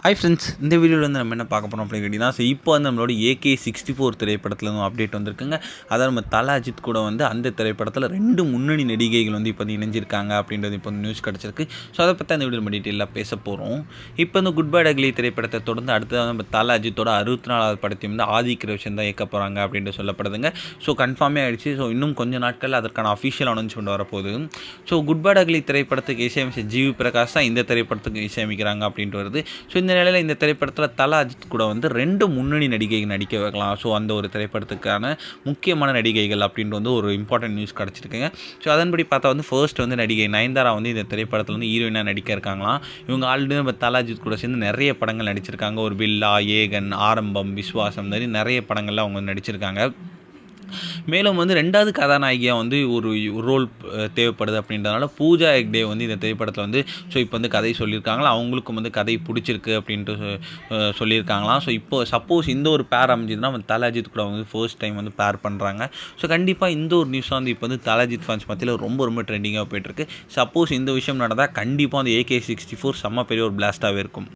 Hi friends, இந்த வீடியோவில் வந்து நம்ம என்ன பார்க்க போகிறோம் அப்படின்னு கேட்டிங்கன்னா, இப்போ வந்து நம்மளோட AK64 திரைப்படத்தில் வந்து அப்டேட் வந்திருக்குங்க. அதாவது நம்ம தல அஜித் கூட வந்து அந்த திரைப்படத்தில் 2 முன்னணி நடிகைகள் வந்து இப்போ வந்து இணைஞ்சிருக்காங்க அப்படின்றது இப்போ வந்து நியூஸ் கிடச்சிருக்கு. ஸோ அதை பற்றி அந்த வீடியோ நம்ம டீட்டெயிலாக பேச போகிறோம். இப்போ வந்து குட் பை டக்லி திரைப்படத்தை தொடர்ந்து அடுத்தது நம்ம தல அஜித்தோட 64வது படத்தையும் வந்து ஆதிக் ரோஷன் தான் இயக்க போகிறாங்க அப்படின்ட்டு சொல்லப்படுதுங்க. ஸோ கன்ஃபார்மே ஆகிடுச்சு. ஸோ இன்னும் கொஞ்சம் நாட்கள் அதற்கான அஃபிஷியல் அனௌன்ஸ்மெண்ட் வரப்போகுது. ஸோ குட் பை டக்லி திரைப்படத்துக்கு இசையமைச்ச ஜிவி பிரகாஷ் தான் இந்த திரைப்படத்துக்கு இசையமைக்கிறாங்க அப்படின்ட்டு வருது. ஸோ இந்த நிலையில் இந்த திரைப்படத்தில் தல அஜித் கூட வந்து 2 முன்னணி நடிகைகள் நடிக்க வைக்கலாம். ஸோ அந்த ஒரு திரைப்படத்துக்கான முக்கியமான நடிகைகள் அப்படின்ட்டு வந்து ஒரு இம்பார்ட்டன்ட் நியூஸ் கிடச்சிருக்குங்க. ஸோ அதன்படி பார்த்தா வந்து ஃபர்ஸ்ட் வந்து நடிகை நயன்தாரா வந்து இந்த திரைப்படத்தில் வந்து ஹீரோயினாக நடிக்க இருக்காங்களாம். இவங்க ஆல்ரெடி நம்ம தல அஜித் கூட சேர்ந்து நிறைய படங்கள் நடிச்சிருக்காங்க. ஒரு பில்லா, ஏகன், ஆரம்பம், விஸ்வாசம் மாதிரி நிறைய படங்களில் அவங்க நடிச்சிருக்காங்க. மேலும் வந்து 2வது கதாநாயகியாக வந்து ஒரு ரோல் தேவைப்படுது அப்படின்றதுனால பூஜா ஹெக்டே வந்து இந்த திரைப்படத்தில் வந்து ஸோ இப்போ வந்து கதை சொல்லியிருக்காங்களா, அவங்களுக்கும் வந்து கதை பிடிச்சிருக்கு அப்படின்ட்டு சொல்லியிருக்காங்களாம். ஸோ இப்போ சப்போஸ் இந்த ஒரு பேர் அமைஞ்சதுன்னா வந்து தல அஜித் கூட வந்து ஃபர்ஸ்ட் டைம் வந்து பேர் பண்ணுறாங்க. ஸோ கண்டிப்பாக இந்த ஒரு நியூஸ் வந்து இப்போ வந்து தல அஜித் ஃபேன்ஸ் மத்தியில் ரொம்ப ட்ரெண்டிங்காக போயிட்டுருக்கு. சப்போஸ் இந்த விஷயம் நடந்தால் கண்டிப்பாக வந்து AK64 செம்ம பெரிய ஒரு பிளாஸ்ட்டாகவே இருக்கும்.